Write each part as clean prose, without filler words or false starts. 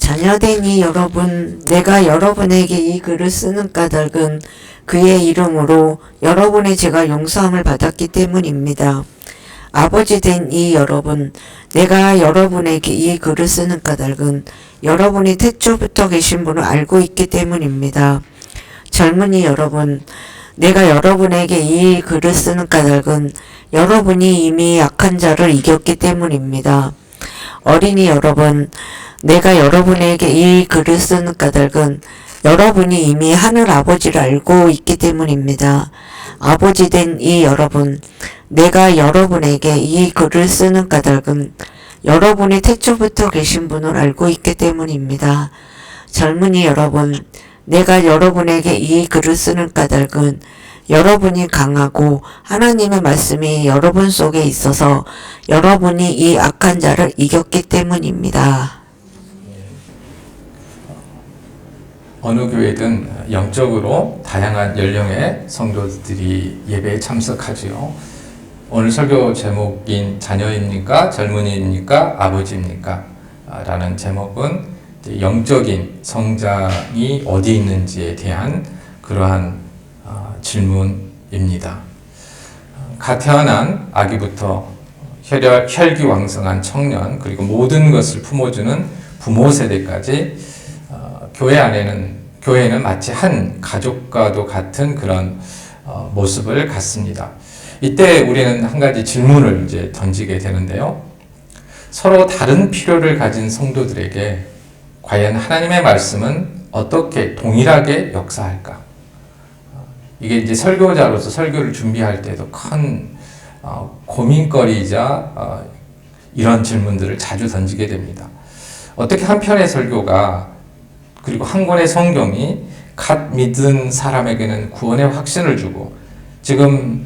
자녀되니 여러분, 내가 여러분에게 이 글을 쓰는 까닭은 그의 이름으로 여러분의 죄가 용서함을 받았기 때문입니다. 아버지 된 이 여러분, 내가 여러분에게 이 글을 쓰는 까닭은 여러분이 태초부터 계신 분을 알고 있기 때문입니다. 젊은이 여러분, 내가 여러분에게 이 글을 쓰는 까닭은 여러분이 이미 악한 자를 이겼기 때문입니다. 어린이 여러분, 내가 여러분에게 이 글을 쓰는 까닭은 여러분이 이미 하늘 아버지를 알고 있기 때문입니다. 아버지 된 이 여러분, 내가 여러분에게 이 글을 쓰는 까닭은 여러분이 태초부터 계신 분을 알고 있기 때문입니다. 젊은이 여러분, 내가 여러분에게 이 글을 쓰는 까닭은 여러분이 강하고 하나님의 말씀이 여러분 속에 있어서 여러분이 이 악한 자를 이겼기 때문입니다. 어느 교회든 영적으로 다양한 연령의 성도들이 예배에 참석하지요. 오늘 설교 제목인 자녀입니까? 젊은이입니까? 아버지입니까? 라는 제목은 영적인 성장이 어디 있는지에 대한 그러한 질문입니다. 갓 태어난 아기부터 혈기왕성한 청년, 그리고 모든 것을 품어주는 부모 세대까지 교회는 마치 한 가족과도 같은 그런 모습을 갖습니다. 이때 우리는 한 가지 질문을 이제 던지게 되는데요. 서로 다른 필요를 가진 성도들에게 과연 하나님의 말씀은 어떻게 동일하게 역사할까? 이게 이제 설교자로서 설교를 준비할 때도 큰 고민거리이자 이런 질문들을 자주 던지게 됩니다. 어떻게 한 편의 설교가 그리고 한 권의 성경이 갓 믿은 사람에게는 구원의 확신을 주고 지금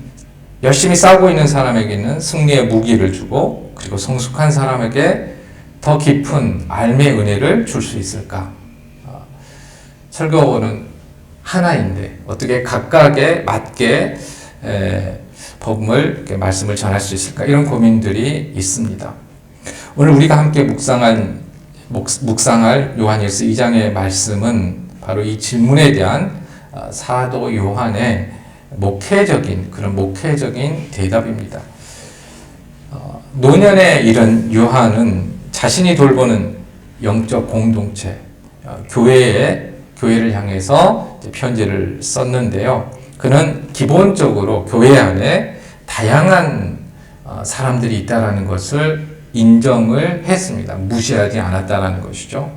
열심히 싸우고 있는 사람에게는 승리의 무기를 주고 그리고 성숙한 사람에게 더 깊은 알매의 은혜를 줄 수 있을까? 설교는 하나인데 어떻게 각각에 맞게 복음을 말씀을 전할 수 있을까? 이런 고민들이 있습니다. 오늘 우리가 함께 묵상할 요한일서 2장의 말씀은 바로 이 질문에 대한 사도 요한의 목회적인 대답입니다. 노년에 이른 요한은 자신이 돌보는 영적 공동체, 교회를 향해서 편지를 썼는데요. 그는 기본적으로 교회 안에 다양한 사람들이 있다라는 것을 인정을 했습니다. 무시하지 않았다라는 것이죠.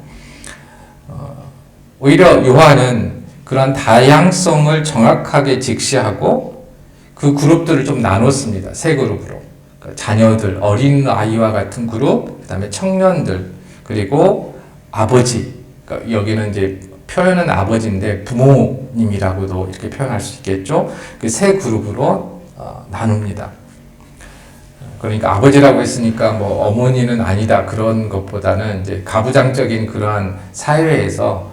오히려 요한은 그런 다양성을 정확하게 직시하고 그 그룹들을 좀 나눴습니다. 세 그룹으로. 자녀들, 어린 아이와 같은 그룹, 그 다음에 청년들, 그리고 아버지. 그러니까 여기는 이제 표현은 아버지인데 부모님이라고도 이렇게 표현할 수 있겠죠. 그 세 그룹으로 나눕니다. 그러니까 아버지라고 했으니까 뭐 어머니는 아니다 그런 것보다는 이제 가부장적인 그러한 사회에서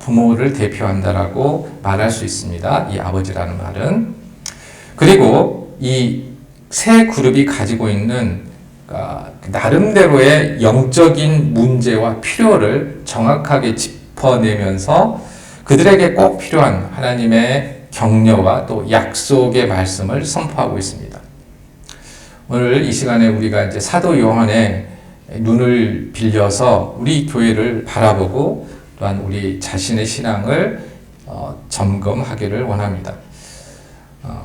부모를 대표한다라고 말할 수 있습니다. 이 아버지라는 말은. 그리고 이 세 그룹이 가지고 있는 나름대로의 영적인 문제와 필요를 정확하게 짚어내면서 그들에게 꼭 필요한 하나님의 격려와 또 약속의 말씀을 선포하고 있습니다. 오늘 이 시간에 우리가 이제 사도 요한의 눈을 빌려서 우리 교회를 바라보고 또한 우리 자신의 신앙을 점검하기를 원합니다.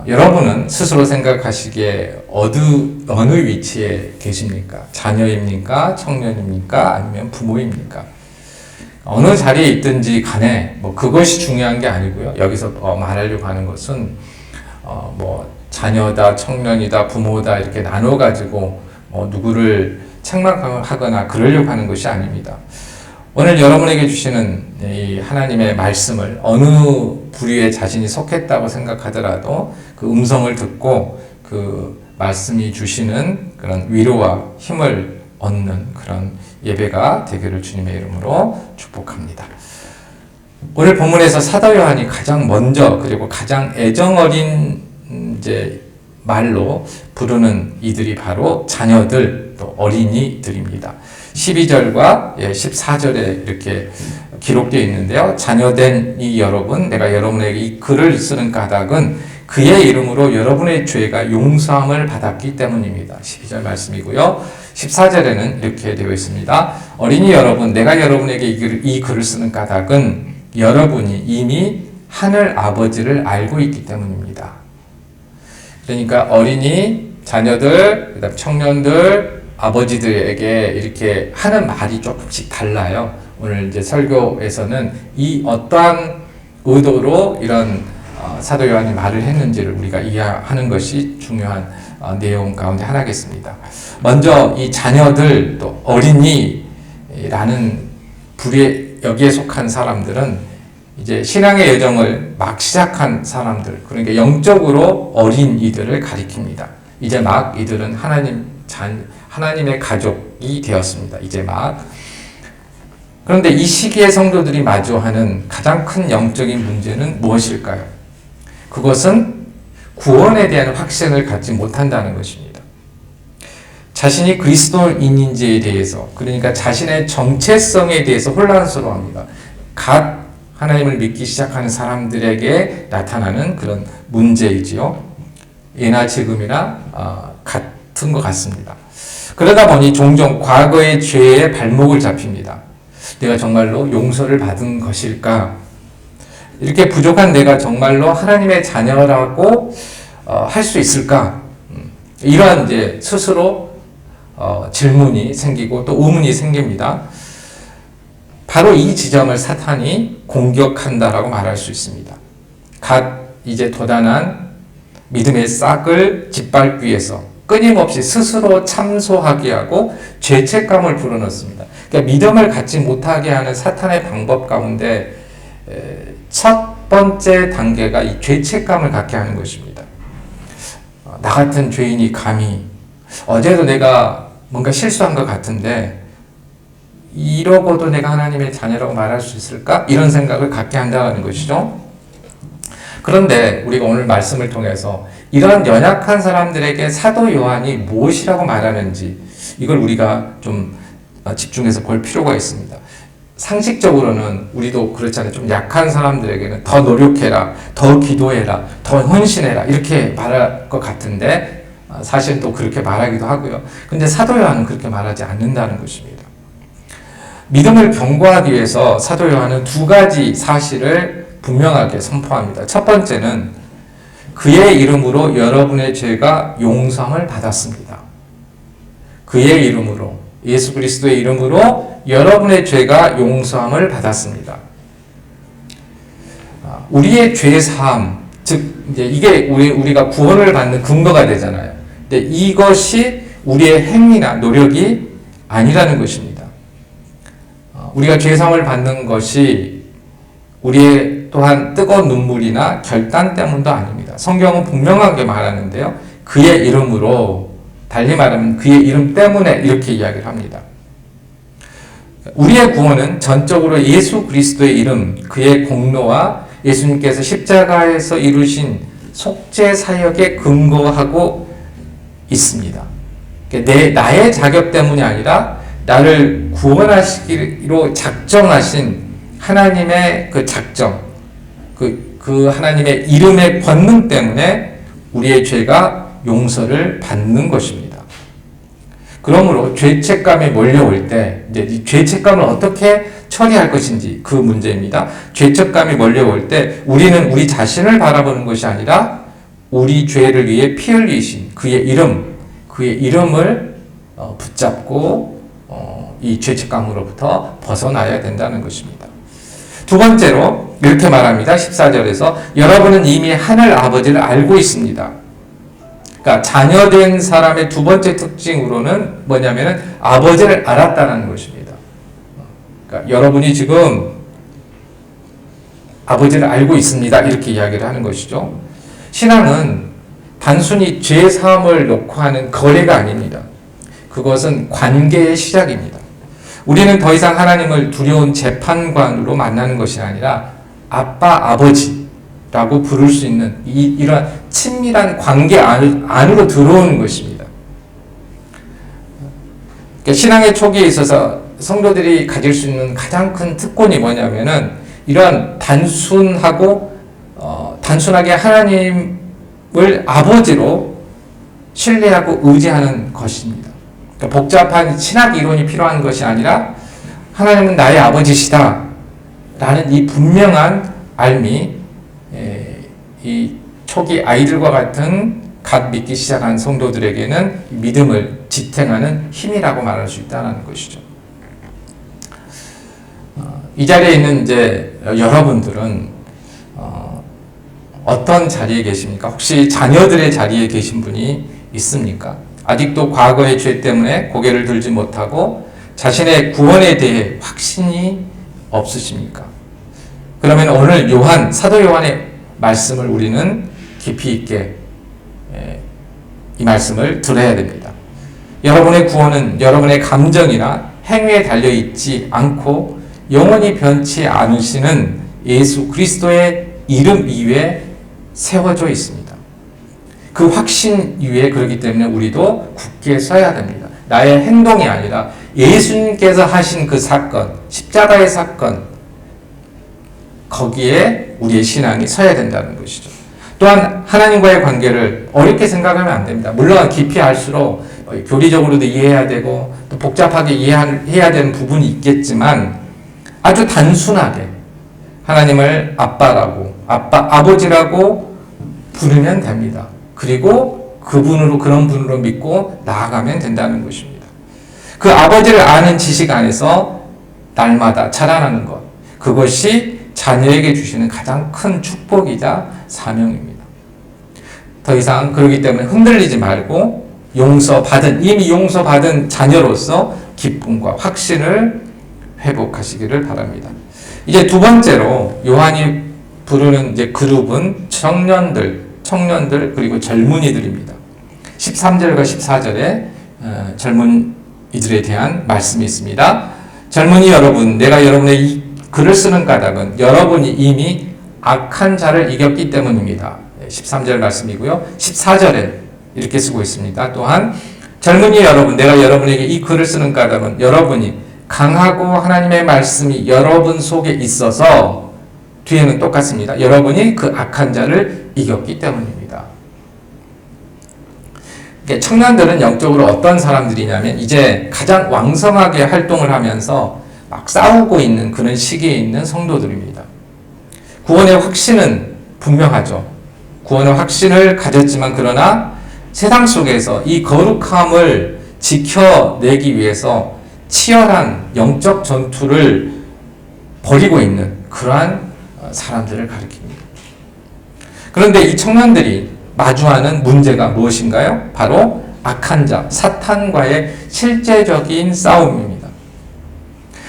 여러분은 스스로 생각하시기에 어느 위치에 계십니까? 자녀입니까? 청년입니까? 아니면 부모입니까? 어느 자리에 있든지 간에 뭐 그것이 중요한 게 아니고요. 여기서 말하려고 하는 것은 뭐 자녀다, 청년이다, 부모다 이렇게 나눠가지고 누구를 책망하거나 그러려고 하는 것이 아닙니다. 오늘 여러분에게 주시는 이 하나님의 말씀을 어느 부류에 자신이 속했다고 생각하더라도 그 음성을 듣고 그 말씀이 주시는 그런 위로와 힘을 얻는 그런 예배가 되기를 주님의 이름으로 축복합니다. 오늘 본문에서 사도 요한이 가장 먼저 그리고 가장 애정 어린 이제 말로 부르는 이들이 바로 자녀들, 또 어린이들입니다. 12절과 14절에 이렇게 기록되어 있는데요. 자녀된 이 여러분, 내가 여러분에게 이 글을 쓰는 까닭은 그의 이름으로 여러분의 죄가 용서함을 받았기 때문입니다. 12절 말씀이고요. 14절에는 이렇게 되어 있습니다. 어린이 여러분, 내가 여러분에게 이 글을 쓰는 까닭은 여러분이 이미 하늘 아버지를 알고 있기 때문입니다. 그러니까 어린이, 자녀들, 그다음 청년들, 아버지들에게 이렇게 하는 말이 조금씩 달라요. 오늘 이제 설교에서는 이 어떠한 의도로 이런 사도 요한이 말을 했는지를 우리가 이해하는 것이 중요한 내용 가운데 하나겠습니다. 먼저 이 자녀들 또 어린이라는 부류에 여기에 속한 사람들은 이제 신앙의 여정을 막 시작한 사람들, 그러니까 영적으로 어린이들을 가리킵니다. 이제 막 이들은 하나님의 가족이 되었습니다. 이제 막. 그런데 이 시기의 성도들이 마주하는 가장 큰 영적인 문제는 무엇일까요? 그것은 구원에 대한 확신을 갖지 못한다는 것입니다. 자신이 그리스도인인지에 대해서, 그러니까 자신의 정체성에 대해서 혼란스러워합니다. 갓 하나님을 믿기 시작하는 사람들에게 나타나는 그런 문제이지요. 예나 지금이나 같은 것 같습니다. 그러다 보니 종종 과거의 죄에 발목을 잡힙니다. 내가 정말로 용서를 받은 것일까? 이렇게 부족한 내가 정말로 하나님의 자녀라고 할 수 있을까? 이러한 이제 스스로 질문이 생기고 또 의문이 생깁니다. 바로 이 지점을 사탄이 공격한다라고 말할 수 있습니다. 갓 이제 도단한 믿음의 싹을 짓밟기 위해서 끊임없이 스스로 참소하게 하고 죄책감을 불어넣습니다. 그러니까 믿음을 갖지 못하게 하는 사탄의 방법 가운데 첫 번째 단계가 이 죄책감을 갖게 하는 것입니다. 나 같은 죄인이 감히 어제도 내가 뭔가 실수한 것 같은데 이러고도 내가 하나님의 자녀라고 말할 수 있을까? 이런 생각을 갖게 한다는 것이죠. 그런데 우리가 오늘 말씀을 통해서 이런 연약한 사람들에게 사도 요한이 무엇이라고 말하는지 이걸 우리가 좀 집중해서 볼 필요가 있습니다. 상식적으로는 우리도 그렇잖아요. 좀 약한 사람들에게는 더 노력해라, 더 기도해라, 더 헌신해라 이렇게 말할 것 같은데 사실 또 그렇게 말하기도 하고요. 근데 사도 요한은 그렇게 말하지 않는다는 것입니다. 믿음을 견고하기 위해서 사도 요한은 두 가지 사실을 분명하게 선포합니다. 첫 번째는 그의 이름으로 여러분의 죄가 용서를 받았습니다. 그의 이름으로, 예수 그리스도의 이름으로 여러분의 죄가 용서함을 받았습니다. 우리의 죄 사함, 즉 이제 이게 우리가 구원을 받는 근거가 되잖아요. 근데 이것이 우리의 행위나 노력이 아니라는 것입니다. 우리가 죄 사함을 받는 것이 우리의 또한 뜨거운 눈물이나 결단 때문도 아닙니다. 성경은 분명하게 말하는데요. 그의 이름으로, 달리 말하면 그의 이름 때문에 이렇게 이야기를 합니다. 우리의 구원은 전적으로 예수 그리스도의 이름, 그의 공로와 예수님께서 십자가에서 이루신 속죄 사역에 근거하고 있습니다. 나의 자격 때문이 아니라 나를 구원하시기로 작정하신 하나님의 그 작정, 그 하나님의 이름의 권능 때문에 우리의 죄가 용서를 받는 것입니다. 그러므로 죄책감이 몰려올 때 이제 이 죄책감을 어떻게 처리할 것인지 그 문제입니다. 죄책감이 몰려올 때 우리는 우리 자신을 바라보는 것이 아니라 우리 죄를 위해 피 흘리신 그의 이름을 붙잡고 이 죄책감으로부터 벗어나야 된다는 것입니다. 두 번째로 이렇게 말합니다. 14절에서 여러분은 이미 하늘 아버지를 알고 있습니다. 그러니까 자녀된 사람의 두 번째 특징으로는 뭐냐면은 아버지를 알았다는 것입니다. 그러니까 여러분이 지금 아버지를 알고 있습니다. 이렇게 이야기를 하는 것이죠. 신앙은 단순히 죄 사함을 놓고 하는 거래가 아닙니다. 그것은 관계의 시작입니다. 우리는 더 이상 하나님을 두려운 재판관으로 만나는 것이 아니라 아빠, 아버지, 라고 부를 수 있는 이러한 친밀한 관계 안으로 들어오는 것입니다. 그러니까 신앙의 초기에 있어서 성도들이 가질 수 있는 가장 큰 특권이 뭐냐면은 이러한 단순하게 하나님을 아버지로 신뢰하고 의지하는 것입니다. 그러니까 복잡한 신학 이론이 필요한 것이 아니라 하나님은 나의 아버지시다 라는 이 분명한 알미, 이 초기 아이들과 같은 갓 믿기 시작한 성도들에게는 믿음을 지탱하는 힘이라고 말할 수 있다는 것이죠. 이 자리에 있는 이제 여러분들은 어떤 자리에 계십니까? 혹시 자녀들의 자리에 계신 분이 있습니까? 아직도 과거의 죄 때문에 고개를 들지 못하고 자신의 구원에 대해 확신이 없으십니까? 그러면 오늘 사도 요한의 말씀을 우리는 깊이 있게 이 말씀을 들어야 됩니다. 여러분의 구원은 여러분의 감정이나 행위에 달려있지 않고 영원히 변치 않으시는 예수 그리스도의 이름 위에 세워져 있습니다. 그 확신 위에 그렇기 때문에 우리도 굳게 서야 됩니다. 나의 행동이 아니라 예수님께서 하신 그 사건, 십자가의 사건, 거기에 우리의 신앙이 서야 된다는 것이죠. 또한 하나님과의 관계를 어렵게 생각하면 안 됩니다. 물론 깊이 알수록 교리적으로도 이해해야 되고 또 복잡하게 이해해야 되는 부분이 있겠지만 아주 단순하게 하나님을 아버지라고 부르면 됩니다. 그리고 그런 분으로 믿고 나아가면 된다는 것입니다. 그 아버지를 아는 지식 안에서 날마다 자라나는 것, 그것이 자녀에게 주시는 가장 큰 축복이자 사명입니다. 더 이상 그렇기 때문에 흔들리지 말고 이미 용서받은 자녀로서 기쁨과 확신을 회복하시기를 바랍니다. 이제 두 번째로 요한이 부르는 이제 그룹은 청년들 그리고 젊은이들입니다. 13절과 14절에 젊은이들에 대한 말씀이 있습니다. 젊은이 여러분, 내가 여러분의 이 글을 쓰는 까닭은 여러분이 이미 악한 자를 이겼기 때문입니다. 13절 말씀이고요. 14절에 이렇게 쓰고 있습니다. 또한 젊은이 여러분, 내가 여러분에게 이 글을 쓰는 까닭은 여러분이 강하고 하나님의 말씀이 여러분 속에 있어서 뒤에는 똑같습니다. 여러분이 그 악한 자를 이겼기 때문입니다. 청년들은 영적으로 어떤 사람들이냐면 이제 가장 왕성하게 활동을 하면서 막 싸우고 있는 그런 시기에 있는 성도들입니다. 구원의 확신은 분명하죠. 구원의 확신을 가졌지만 그러나 세상 속에서 이 거룩함을 지켜내기 위해서 치열한 영적 전투를 벌이고 있는 그러한 사람들을 가리킵니다. 그런데 이 청년들이 마주하는 문제가 무엇인가요? 바로 악한 자, 사탄과의 실제적인 싸움입니다.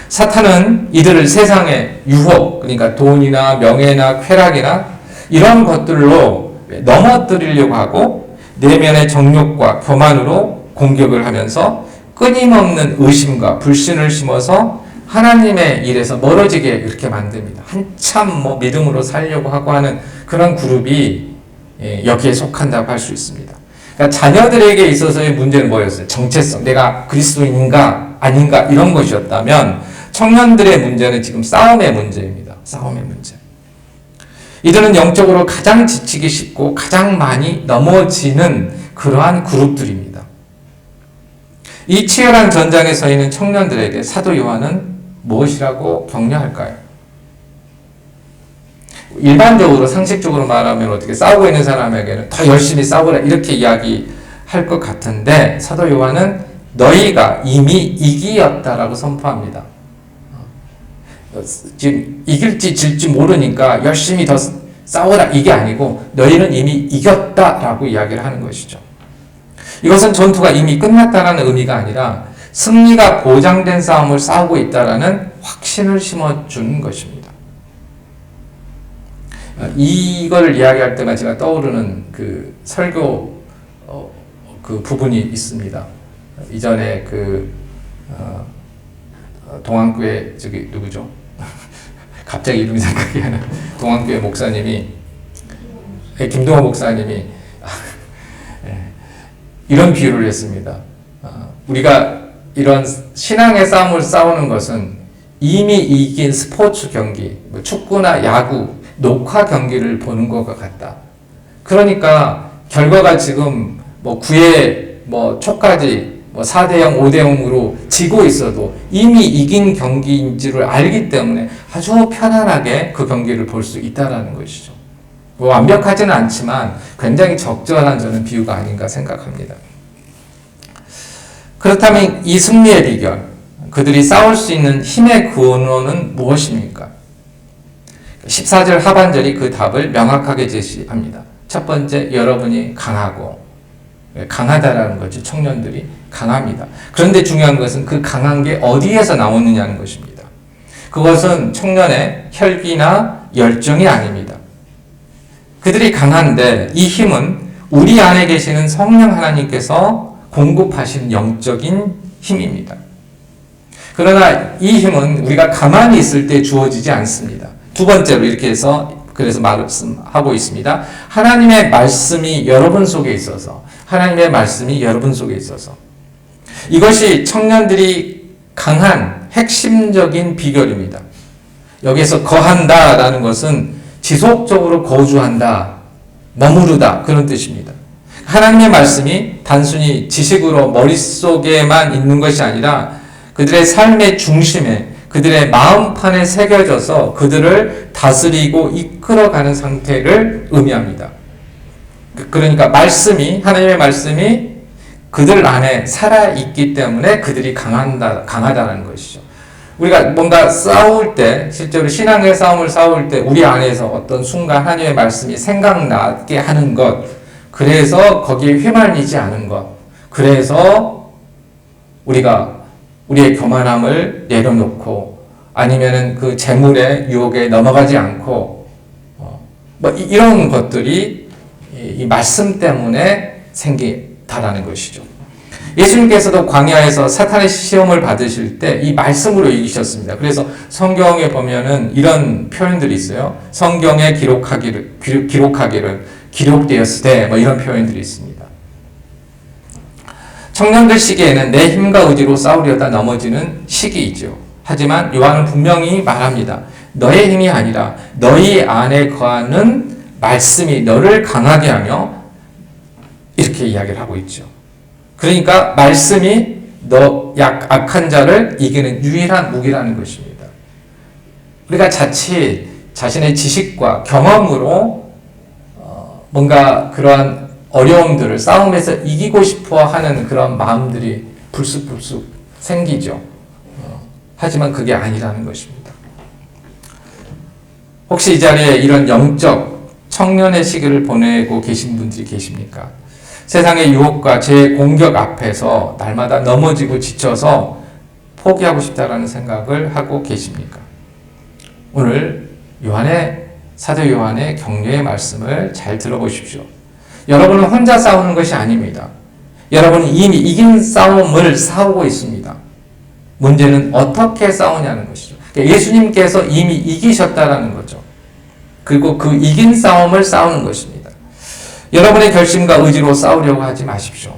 사탄은 이들을 세상의 유혹, 그러니까 돈이나 명예나 쾌락이나 이런 것들로 넘어뜨리려고 하고 내면의 정욕과 교만으로 공격을 하면서 끊임없는 의심과 불신을 심어서 하나님의 일에서 멀어지게 이렇게 만듭니다. 한참 믿음으로 살려고 하고 하는 그런 그룹이 여기에 속한다고 할 수 있습니다. 그러니까 자녀들에게 있어서의 문제는 뭐였어요? 정체성, 내가 그리스도인인가 아닌가 이런 것이었다면 청년들의 문제는 지금 싸움의 문제입니다. 싸움의 문제. 이들은 영적으로 가장 지치기 쉽고 가장 많이 넘어지는 그러한 그룹들입니다. 이 치열한 전장에 서 있는 청년들에게 사도 요한은 무엇이라고 격려할까요? 일반적으로 상식적으로 말하면 어떻게 싸우고 있는 사람에게는 더 열심히 싸우라 이렇게 이야기할 것 같은데 사도 요한은 너희가 이미 이기었다라고 선포합니다. 지금 이길지 질지 모르니까 열심히 더 싸워라 이게 아니고 너희는 이미 이겼다라고 이야기를 하는 것이죠. 이것은 전투가 이미 끝났다라는 의미가 아니라 승리가 보장된 싸움을 싸우고 있다라는 확신을 심어주는 것입니다. 이걸 이야기할 때만 제가 떠오르는 그 설교 그 부분이 있습니다. 이전에 동안교회 누구죠? 갑자기 이름이 생각이 안 나요. 동안교회 목사님이 김동호 목사님이 이런 비유를 했습니다. 우리가 이런 신앙의 싸움을 싸우는 것은 이미 이긴 스포츠 경기, 축구나 야구, 녹화 경기를 보는 것과 같다. 그러니까 결과가 지금 9회 초까지 4대0, 5대0으로 지고 있어도 이미 이긴 경기인지를 알기 때문에 아주 편안하게 그 경기를 볼 수 있다는 것이죠. 완벽하지는 않지만 굉장히 적절한 저는 비유가 아닌가 생각합니다. 그렇다면 이 승리의 비결, 그들이 싸울 수 있는 힘의 근원은 무엇입니까? 14절 하반절이 그 답을 명확하게 제시합니다. 첫 번째, 여러분이 강하고, 강하다라는 거죠. 청년들이 강합니다. 그런데 중요한 것은 그 강한 게 어디에서 나오느냐는 것입니다. 그것은 청년의 혈기나 열정이 아닙니다. 그들이 강한데 이 힘은 우리 안에 계시는 성령 하나님께서 공급하신 영적인 힘입니다. 그러나 이 힘은 우리가 가만히 있을 때 주어지지 않습니다. 두 번째로 이렇게 해서 그래서 말씀하고 있습니다. 하나님의 말씀이 여러분 속에 있어서, 하나님의 말씀이 여러분 속에 있어서 이것이 청년들이 강한 핵심적인 비결입니다. 여기에서 거한다라는 것은 지속적으로 거주한다, 머무르다 그런 뜻입니다. 하나님의 말씀이 단순히 지식으로 머릿속에만 있는 것이 아니라 그들의 삶의 중심에, 그들의 마음판에 새겨져서 그들을 다스리고 이끌어가는 상태를 의미합니다. 그러니까 하나님의 말씀이 그들 안에 살아있기 때문에 그들이 강하다는 것이죠. 우리가 뭔가 싸울 때, 실제로 신앙의 싸움을 싸울 때 우리 안에서 어떤 순간 하나님의 말씀이 생각나게 하는 것, 그래서 거기에 휘말리지 않은 것, 그래서 우리가 우리의 교만함을 내려놓고 아니면은 그 재물의 유혹에 넘어가지 않고 이런 것들이 이 말씀 때문에 생기다라는 것이죠. 예수님께서도 광야에서 사탄의 시험을 받으실 때 이 말씀으로 이기셨습니다. 그래서 성경에 보면은 이런 표현들이 있어요. 성경에 기록하기를 기록되었으되 이런 표현들이 있습니다. 청년들 시기에는 내 힘과 의지로 싸우려다 넘어지는 시기이죠. 하지만 요한은 분명히 말합니다. 너의 힘이 아니라 너희 안에 거하는 말씀이 너를 강하게 하며 이렇게 이야기를 하고 있죠. 그러니까 말씀이 악한 자를 이기는 유일한 무기라는 것입니다. 우리가 자칫 자신의 지식과 경험으로 뭔가 그러한 어려움들을 싸움에서 이기고 싶어 하는 그런 마음들이 불쑥불쑥 생기죠. 하지만 그게 아니라는 것입니다. 혹시 이 자리에 이런 영적 청년의 시기를 보내고 계신 분들이 계십니까? 세상의 유혹과 제 공격 앞에서 날마다 넘어지고 지쳐서 포기하고 싶다라는 생각을 하고 계십니까? 오늘 사도 요한의 격려의 말씀을 잘 들어보십시오. 여러분은 혼자 싸우는 것이 아닙니다. 여러분은 이미 이긴 싸움을 싸우고 있습니다. 문제는 어떻게 싸우냐는 것이죠. 그러니까 예수님께서 이미 이기셨다라는 거죠. 그리고 그 이긴 싸움을 싸우는 것입니다. 여러분의 결심과 의지로 싸우려고 하지 마십시오.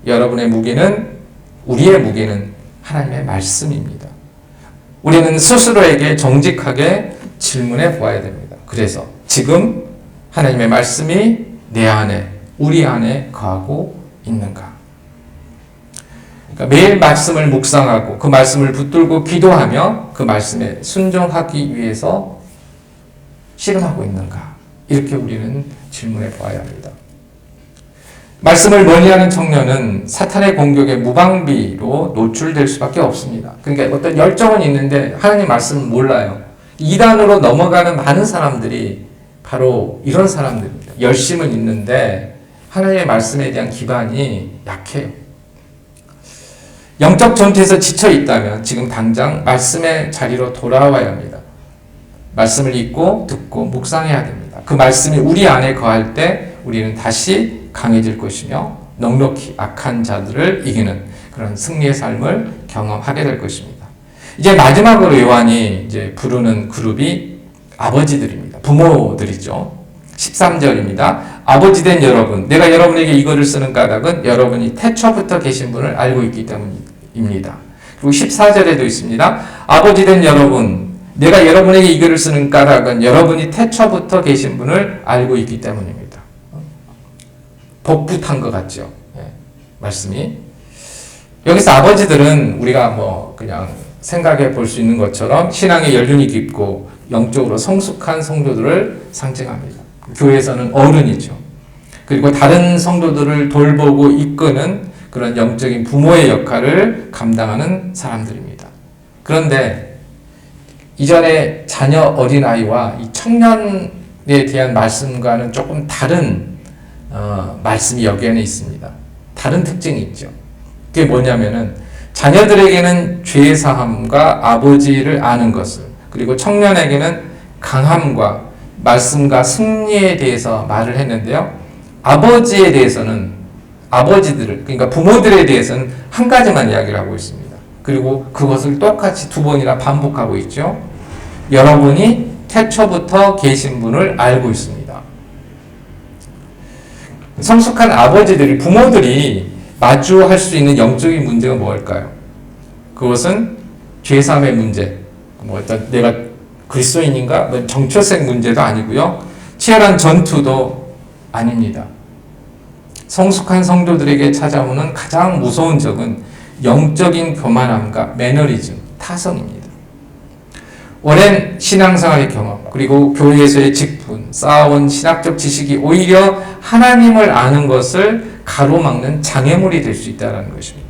우리의 무기는 하나님의 말씀입니다. 우리는 스스로에게 정직하게 질문해 보아야 됩니다. 그래서 지금 하나님의 말씀이 내 안에, 우리 안에 거하고 있는가? 그러니까 매일 말씀을 묵상하고 그 말씀을 붙들고 기도하며 그 말씀에 순종하기 위해서 씨름하고 있는가? 이렇게 우리는 질문해 보아야 합니다. 말씀을 멀리하는 청년은 사탄의 공격에 무방비로 노출될 수밖에 없습니다. 그러니까 어떤 열정은 있는데 하나님 말씀은 몰라요. 이단으로 넘어가는 많은 사람들이 바로 이런 사람들입니다. 열심은 있는데 하나님의 말씀에 대한 기반이 약해요. 영적 전투에서 지쳐 있다면 지금 당장 말씀의 자리로 돌아와야 합니다. 말씀을 읽고 듣고 묵상해야 됩니다. 그 말씀이 우리 안에 거할 때 우리는 다시 강해질 것이며 넉넉히 악한 자들을 이기는 그런 승리의 삶을 경험하게 될 것입니다. 이제 마지막으로 요한이 부르는 그룹이 아버지들입니다. 부모들이죠. 13절입니다. 아버지 된 여러분, 내가 여러분에게 이거를 쓰는 까닭은 여러분이 태초부터 계신 분을 알고 있기 때문입니다. 그리고 14절에도 있습니다. 아버지 된 여러분, 내가 여러분에게 이 글을 쓰는 까닭은 여러분이 태초부터 계신 분을 알고 있기 때문입니다. 복붙한 것 같죠? 말씀이. 여기서 아버지들은 우리가 뭐 그냥 생각해 볼 수 있는 것처럼 신앙의 연륜이 깊고 영적으로 성숙한 성도들을 상징합니다. 교회에서는 어른이죠. 그리고 다른 성도들을 돌보고 이끄는 그런 영적인 부모의 역할을 감당하는 사람들입니다. 그런데 이전에 자녀 어린아이와 이 청년에 대한 말씀과는 조금 다른 말씀이 여기에는 있습니다. 다른 특징이 있죠. 그게 뭐냐면은 자녀들에게는 죄사함과 아버지를 아는 것을, 그리고 청년에게는 강함과 말씀과 승리에 대해서 말을 했는데요. 아버지에 대해서는, 아버지들을, 그러니까 부모들에 대해서는 한 가지만 이야기를 하고 있습니다. 그리고 그것을 똑같이 두 번이나 반복하고 있죠. 여러분이 태초부터 계신 분을 알고 있습니다. 성숙한 아버지들이, 부모들이 마주할 수 있는 영적인 문제가 뭘까요? 그것은 죄사함의 문제, 뭐 일단 내가 그리스도인인가? 정처색 문제도 아니고요. 치열한 전투도 아닙니다. 성숙한 성도들에게 찾아오는 가장 무서운 적은 영적인 교만함과 매너리즘, 타성입니다. 오랜 신앙생활의 경험, 그리고 교회에서의 직분, 쌓아온 신학적 지식이 오히려 하나님을 아는 것을 가로막는 장애물이 될 수 있다는 것입니다.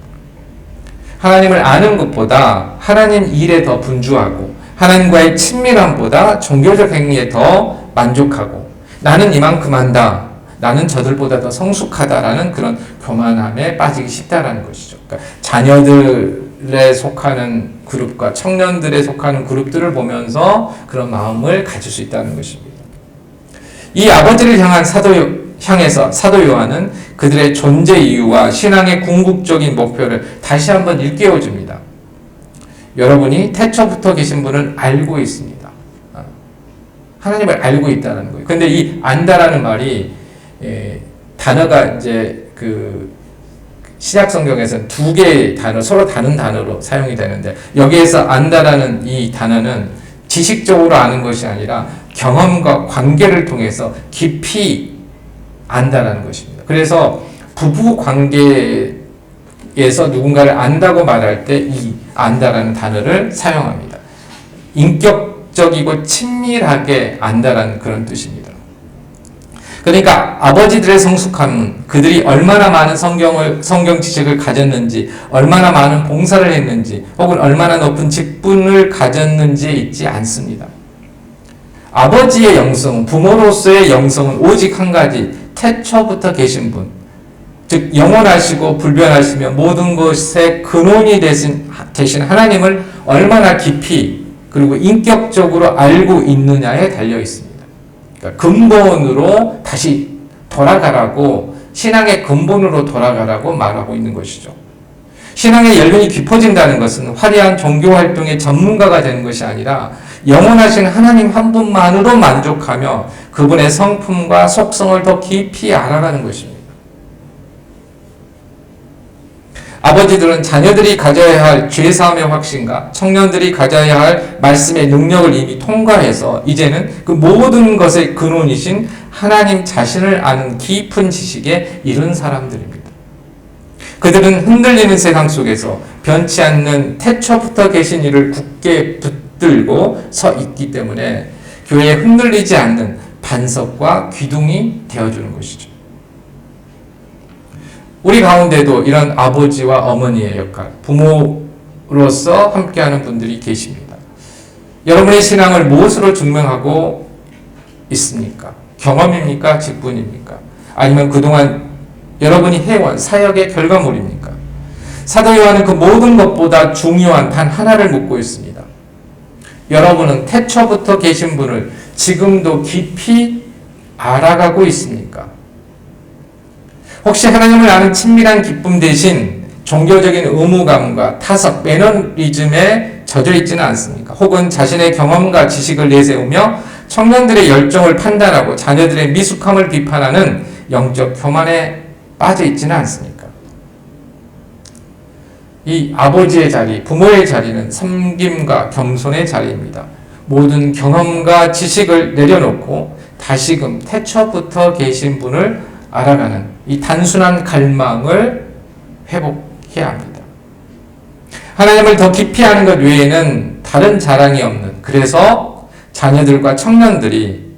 하나님을 아는 것보다 하나님 일에 더 분주하고 하나님과의 친밀함보다 종교적 행위에 더 만족하고 나는 이만큼 한다, 나는 저들보다 더 성숙하다라는 그런 교만함에 빠지기 쉽다라는 것이죠. 그러니까 자녀들에 속하는 그룹과 청년들에 속하는 그룹들을 보면서 그런 마음을 가질 수 있다는 것입니다. 이 아버지를 향해서 사도 요한은 그들의 존재 이유와 신앙의 궁극적인 목표를 다시 한번 일깨워줍니다. 여러분이 태초부터 계신 분을 알고 있습니다. 하나님을 알고 있다는 거예요. 근데 이 안다라는 말이 단어가 이제 그 신약 성경에서는 두 개의 단어, 서로 다른 단어로 사용이 되는데 여기에서 안다라는 이 단어는 지식적으로 아는 것이 아니라 경험과 관계를 통해서 깊이 안다라는 것입니다. 그래서 부부 관계에서 누군가를 안다고 말할 때 이 안다라는 단어를 사용합니다. 인격적이고 친밀하게 안다라는 그런 뜻입니다. 그러니까 아버지들의 성숙함은 그들이 얼마나 많은 성경 지식을 가졌는지, 얼마나 많은 봉사를 했는지, 혹은 얼마나 높은 직분을 가졌는지에 있지 않습니다. 아버지의 영성은, 부모로서의 영성은 오직 한 가지, 태초부터 계신 분, 즉 영원하시고 불변하시며 모든 것의 근원이 되신 하나님을 얼마나 깊이 그리고 인격적으로 알고 있느냐에 달려 있습니다. 그러니까 근본으로 다시 돌아가라고, 신앙의 근본으로 돌아가라고 말하고 있는 것이죠. 신앙의 연륜이 깊어진다는 것은 화려한 종교활동의 전문가가 되는 것이 아니라 영원하신 하나님 한 분만으로 만족하며 그분의 성품과 속성을 더 깊이 알아가는 것입니다. 아버지들은 자녀들이 가져야 할 죄사함의 확신과 청년들이 가져야 할 말씀의 능력을 이미 통과해서 이제는 그 모든 것의 근원이신 하나님 자신을 아는 깊은 지식에 이른 사람들입니다. 그들은 흔들리는 세상 속에서 변치 않는 태초부터 계신 이를 굳게 붙들고 서 있기 때문에 교회에 흔들리지 않는 반석과 기둥이 되어주는 것이죠. 우리 가운데도 이런 아버지와 어머니의 역할, 부모로서 함께하는 분들이 계십니다. 여러분의 신앙을 무엇으로 증명하고 있습니까? 경험입니까? 직분입니까? 아니면 그동안 여러분이 해온 사역의 결과물입니까? 사도 요한은 그 모든 것보다 중요한 단 하나를 묻고 있습니다. 여러분은 태초부터 계신 분을 지금도 깊이 알아가고 있습니까? 혹시 하나님을 아는 친밀한 기쁨 대신 종교적인 의무감과 타석, 매너리즘에 젖어 있지는 않습니까? 혹은 자신의 경험과 지식을 내세우며 청년들의 열정을 판단하고 자녀들의 미숙함을 비판하는 영적 교만에 빠져 있지는 않습니까? 이 아버지의 자리, 부모의 자리는 섬김과 겸손의 자리입니다. 모든 경험과 지식을 내려놓고 다시금 태초부터 계신 분을 알아가는 이 단순한 갈망을 회복해야 합니다. 하나님을 더 깊이 아는 것 외에는 다른 자랑이 없는, 그래서 자녀들과 청년들이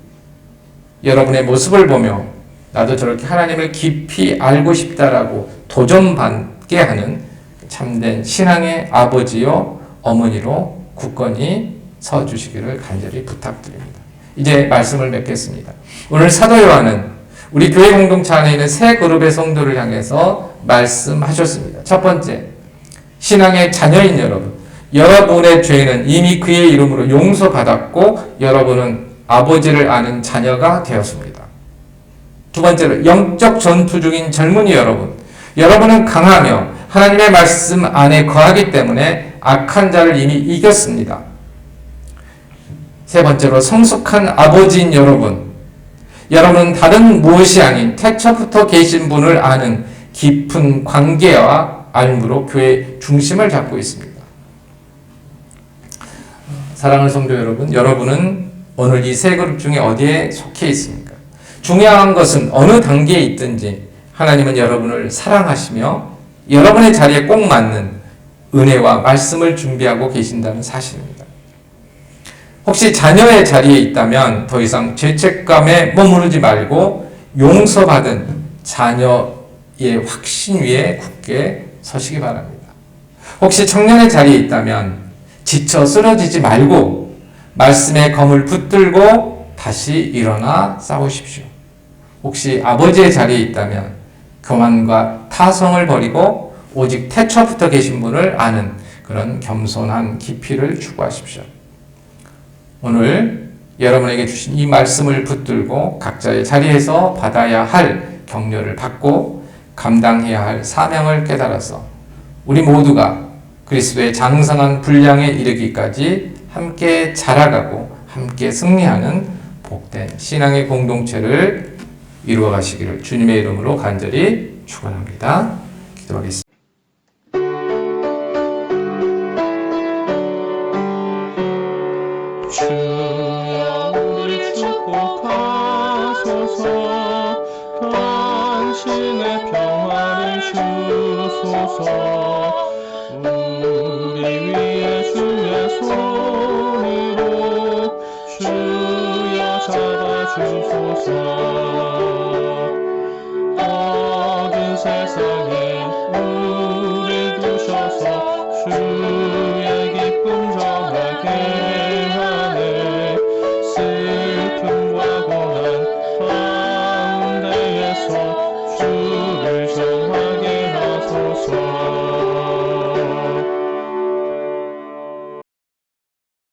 여러분의 모습을 보며 나도 저렇게 하나님을 깊이 알고 싶다라고 도전받게 하는 참된 신앙의 아버지요 어머니로 굳건히 서주시기를 간절히 부탁드립니다. 이제 말씀을 맺겠습니다. 오늘 사도 요한은 우리 교회 공동체 안에 있는 세 그룹의 성도를 향해서 말씀하셨습니다. 첫 번째, 신앙의 자녀인 여러분, 여러분의 죄는 이미 그의 이름으로 용서받았고 여러분은 아버지를 아는 자녀가 되었습니다. 두 번째로, 영적 전투 중인 젊은이 여러분, 여러분은 강하며 하나님의 말씀 안에 거하기 때문에 악한 자를 이미 이겼습니다. 세 번째로, 성숙한 아버지인 여러분, 여러분은 다른 무엇이 아닌 태초부터 계신 분을 아는 깊은 관계와 알므로 교회의 중심을 잡고 있습니다. 사랑하는 성도 여러분, 여러분은 오늘 이 세 그룹 중에 어디에 속해 있습니까? 중요한 것은 어느 단계에 있든지 하나님은 여러분을 사랑하시며 여러분의 자리에 꼭 맞는 은혜와 말씀을 준비하고 계신다는 사실입니다. 혹시 자녀의 자리에 있다면 더 이상 죄책감에 머무르지 말고 용서받은 자녀의 확신 위에 굳게 서시기 바랍니다. 혹시 청년의 자리에 있다면 지쳐 쓰러지지 말고 말씀의 검을 붙들고 다시 일어나 싸우십시오. 혹시 아버지의 자리에 있다면 교만과 타성을 버리고 오직 태초부터 계신 분을 아는 그런 겸손한 깊이를 추구하십시오. 오늘 여러분에게 주신 이 말씀을 붙들고 각자의 자리에서 받아야 할 격려를 받고 감당해야 할 사명을 깨달아서 우리 모두가 그리스도의 장성한 분량에 이르기까지 함께 자라가고 함께 승리하는 복된 신앙의 공동체를 이루어 가시기를 주님의 이름으로 간절히 축원합니다. 기도하겠습니다. 주여 우리 축복하소서. 당신의 평안을 주소서.